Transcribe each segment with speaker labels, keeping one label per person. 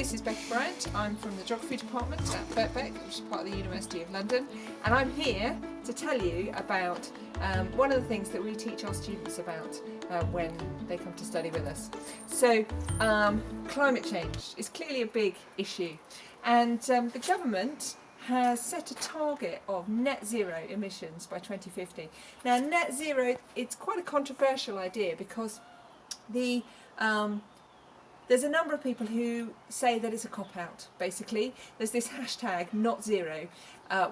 Speaker 1: this is Becky Bryant. I'm from the Geography Department at Birkbeck, which is part of the University of London, and I'm here to tell you about one of the things that we teach our students about when they come to study with us. So climate change is clearly a big issue, and the government has set a target of net zero emissions by 2050. Now net zero, it's quite a controversial idea because there's a number of people who say that it's a cop-out, basically. There's this hashtag not zero,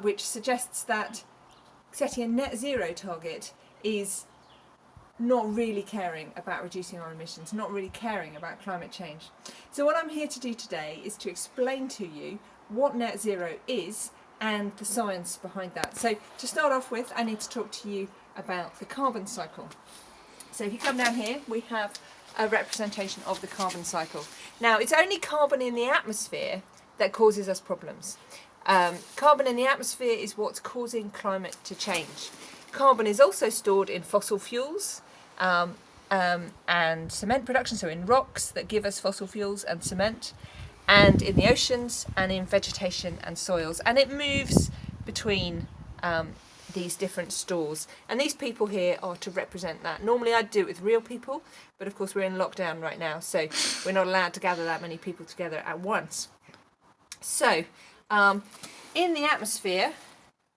Speaker 1: which suggests that setting a net zero target is not really caring about reducing our emissions, not really caring about climate change. So what I'm here to do today is to explain to you what net zero is and the science behind that. So to start off with, I need to talk to you about the carbon cycle. So if you come down here, we have a representation of the carbon cycle. Now, it's only carbon in the atmosphere that causes us problems. Carbon in the atmosphere is what's causing climate to change. Carbon is also stored in fossil fuels and cement production, so in rocks that give us fossil fuels and cement, and in the oceans and in vegetation and soils, and it moves between these different stores, and these people here are to represent that. Normally I'd do it with real people, but of course we're in lockdown right now, so we're not allowed to gather that many people together at once. So in the atmosphere,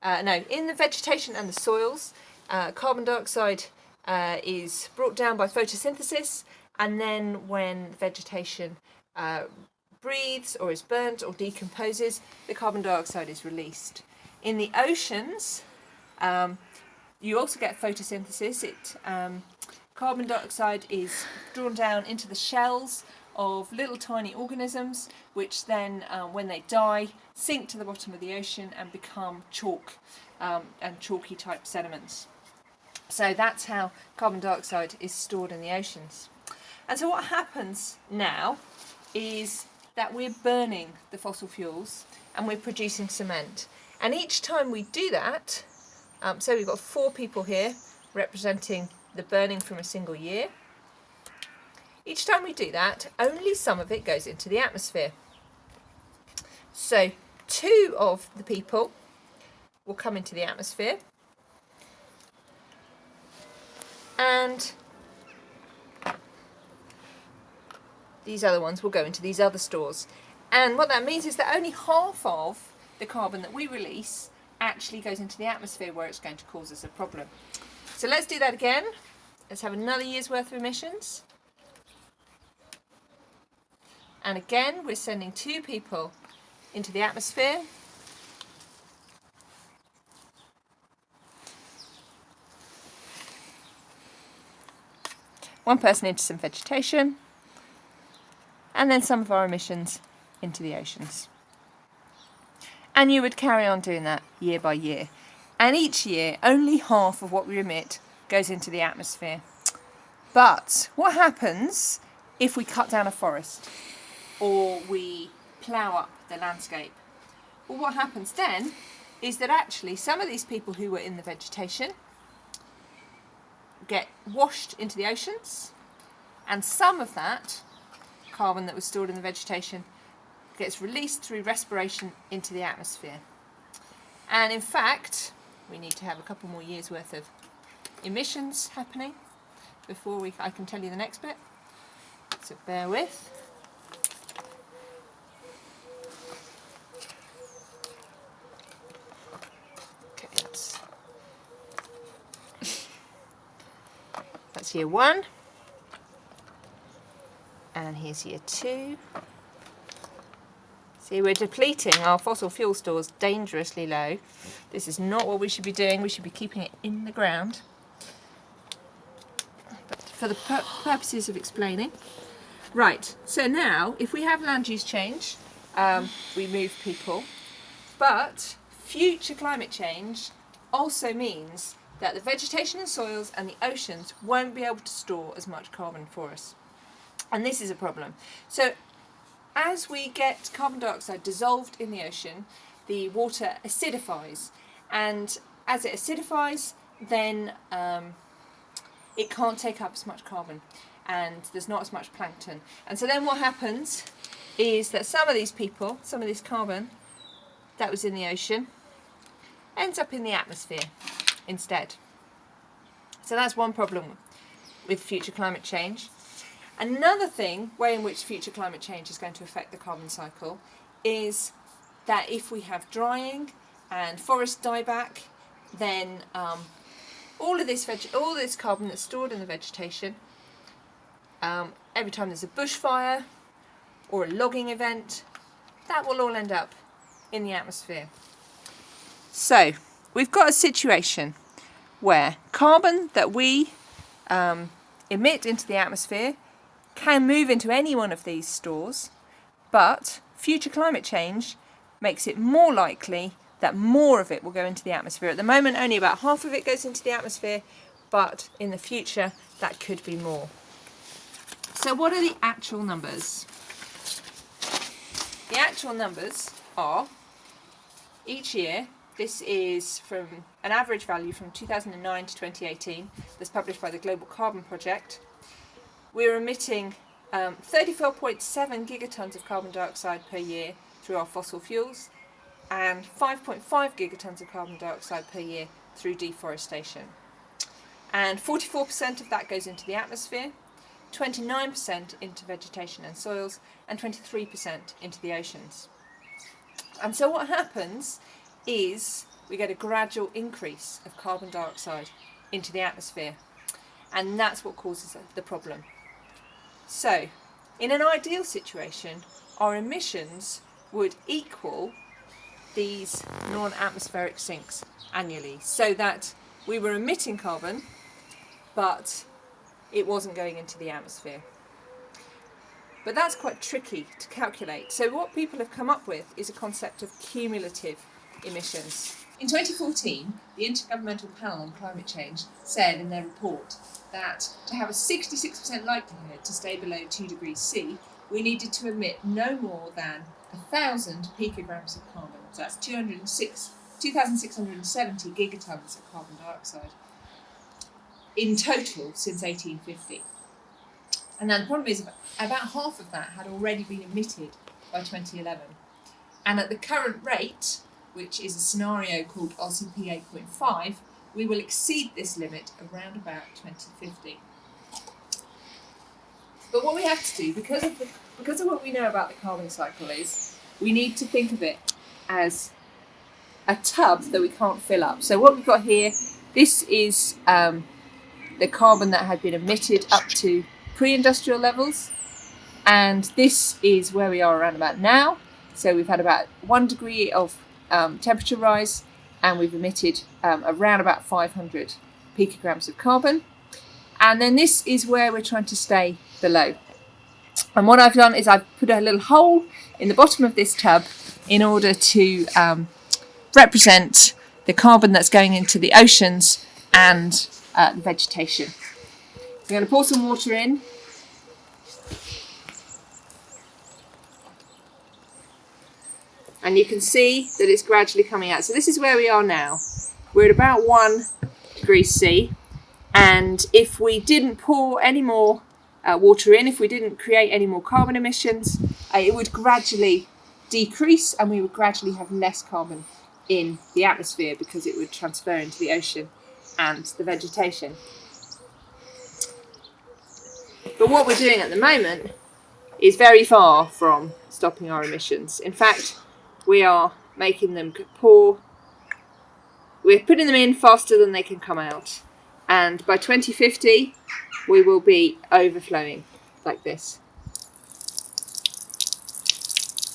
Speaker 1: in the vegetation and the soils, carbon dioxide is brought down by photosynthesis, and then when vegetation breathes or is burnt or decomposes, the carbon dioxide is released. In the oceans, you also get photosynthesis. Carbon dioxide is drawn down into the shells of little tiny organisms, which then, when they die, sink to the bottom of the ocean and become chalk and chalky type sediments. So that's how carbon dioxide is stored in the oceans. And so what happens now is that we're burning the fossil fuels and we're producing cement. And each time we do that, so we've got 4 people here representing the burning from a single year. Each time we do that, only some of it goes into the atmosphere. So 2 of the people will come into the atmosphere, and these other ones will go into these other stores. And what that means is that only half of the carbon that we release actually goes into the atmosphere, where it's going to cause us a problem. So let's do that again. Let's have another year's worth of emissions. And again, we're sending 2 people into the atmosphere. One person into some vegetation, and then some of our emissions into the oceans. And you would carry on doing that year by year. And each year, only half of what we emit goes into the atmosphere. But what happens if we cut down a forest or we plough up the landscape? Well, what happens then is that actually some of these people who were in the vegetation get washed into the oceans, and some of that carbon that was stored in the vegetation gets released through respiration into the atmosphere. And in fact, we need to have a couple more years worth of emissions happening before I can tell you the next bit. So bear with. Okay, that's year 1. And here's year 2. See, we're depleting our fossil fuel stores dangerously low. This is not what we should be doing. We should be keeping it in the ground. But for the purposes of explaining. Right, so now, if we have land use change, we move people. But future climate change also means that the vegetation and soils and the oceans won't be able to store as much carbon for us. And this is a problem. So as we get carbon dioxide dissolved in the ocean, the water acidifies, and as it acidifies, then it can't take up as much carbon, and there's not as much plankton. And so then what happens is that some of these people, some of this carbon that was in the ocean, ends up in the atmosphere instead. So that's one problem with future climate change. Another way in which future climate change is going to affect the carbon cycle is that if we have drying and forest dieback, then all this carbon that's stored in the vegetation, every time there's a bushfire or a logging event, that will all end up in the atmosphere. So we've got a situation where carbon that we emit into the atmosphere can move into any one of these stores, but future climate change makes it more likely that more of it will go into the atmosphere. At the moment, only about half of it goes into the atmosphere, but in the future, that could be more. So what are the actual numbers? The actual numbers are, each year, this is from an average value from 2009 to 2018, that's published by the Global Carbon Project. We're emitting 34.7 gigatons of carbon dioxide per year through our fossil fuels and 5.5 gigatons of carbon dioxide per year through deforestation. And 44% of that goes into the atmosphere, 29% into vegetation and soils, and 23% into the oceans. And so what happens is we get a gradual increase of carbon dioxide into the atmosphere, and that's what causes the problem. So, in an ideal situation, our emissions would equal these non-atmospheric sinks annually, so that we were emitting carbon, but it wasn't going into the atmosphere. But that's quite tricky to calculate. So what people have come up with is a concept of cumulative emissions. In 2014, the Intergovernmental Panel on Climate Change said in their report that to have a 66% likelihood to stay below 2 degrees C, we needed to emit no more than 1,000 picograms of carbon. So that's 2,670 gigatons of carbon dioxide in total since 1850. And now the problem is about half of that had already been emitted by 2011. And at the current rate, which is a scenario called RCP 8.5, we will exceed this limit around about 2050. But what we have to do, because of what we know about the carbon cycle, is we need to think of it as a tub that we can't fill up. So what we've got here, this is the carbon that had been emitted up to pre-industrial levels, and this is where we are around about now. So we've had about 1 degree of temperature rise, and we've emitted around about 500 picograms of carbon. And then this is where we're trying to stay below. And what I've done is I've put a little hole in the bottom of this tub in order to represent the carbon that's going into the oceans and the vegetation. I'm going to pour some water in. And you can see that it's gradually coming out. So this is where we are now. We're at about 1 degree C. And if we didn't pour any more water in, if we didn't create any more carbon emissions, it would gradually decrease, and we would gradually have less carbon in the atmosphere because it would transfer into the ocean and the vegetation. But what we're doing at the moment is very far from stopping our emissions. In fact, we are making them pour. We're putting them in faster than they can come out. And by 2050, we will be overflowing like this.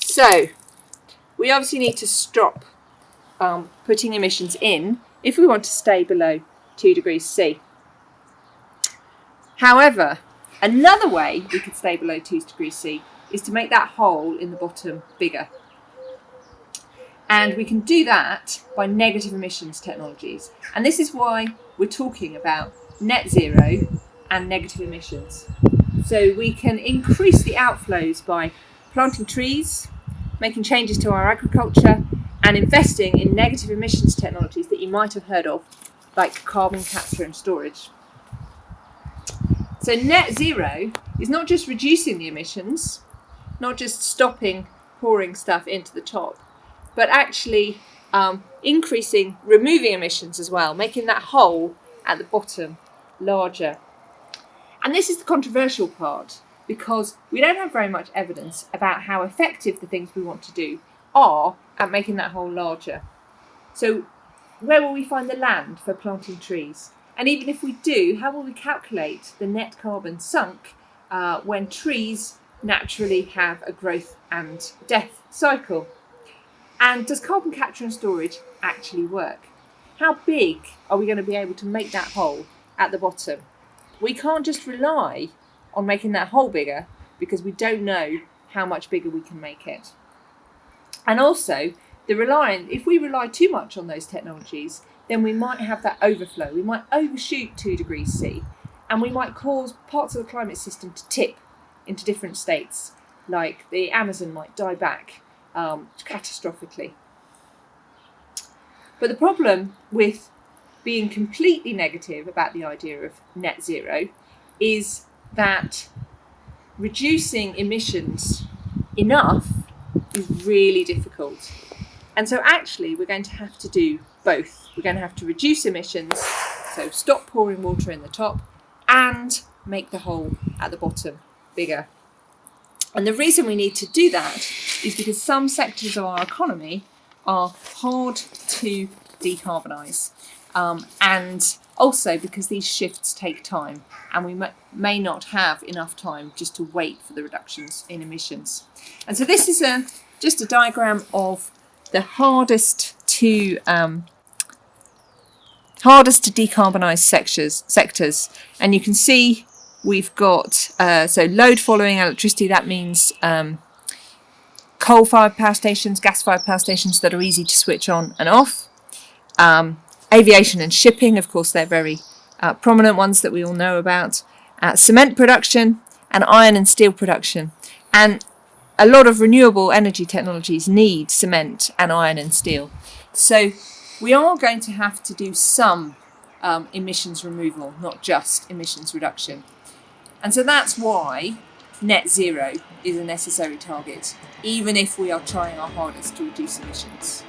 Speaker 1: So, we obviously need to stop putting emissions in if we want to stay below 2 degrees C. However, another way we could stay below 2 degrees C is to make that hole in the bottom bigger. And we can do that by negative emissions technologies. And this is why we're talking about net zero and negative emissions. So we can increase the outflows by planting trees, making changes to our agriculture, and investing in negative emissions technologies that you might have heard of, like carbon capture and storage. So net zero is not just reducing the emissions, not just stopping pouring stuff into the top, but actually removing emissions as well, making that hole at the bottom larger. And this is the controversial part, because we don't have very much evidence about how effective the things we want to do are at making that hole larger. So where will we find the land for planting trees? And even if we do, how will we calculate the net carbon sunk when trees naturally have a growth and death cycle? And does carbon capture and storage actually work? How big are we going to be able to make that hole at the bottom? We can't just rely on making that hole bigger, because we don't know how much bigger we can make it. And also, if we rely too much on those technologies, then we might have that overflow. We might overshoot 2 degrees C, and we might cause parts of the climate system to tip into different states, like the Amazon might die back catastrophically. But the problem with being completely negative about the idea of net zero is that reducing emissions enough is really difficult. And so actually we're going to have to do both. We're going to have to reduce emissions, so stop pouring water in the top, and make the hole at the bottom bigger. And the reason we need to do that is because some sectors of our economy are hard to decarbonise. And also because these shifts take time, and we may not have enough time just to wait for the reductions in emissions. And so this is just a diagram of the hardest to decarbonise sectors. And you can see we've got, so load following electricity, that means coal-fired power stations, gas-fired power stations that are easy to switch on and off. Aviation and shipping, of course, they're very prominent ones that we all know about. Cement production and iron and steel production. And a lot of renewable energy technologies need cement and iron and steel. So we are going to have to do some emissions removal, not just emissions reduction. And so that's why net zero is a necessary target, even if we are trying our hardest to reduce emissions.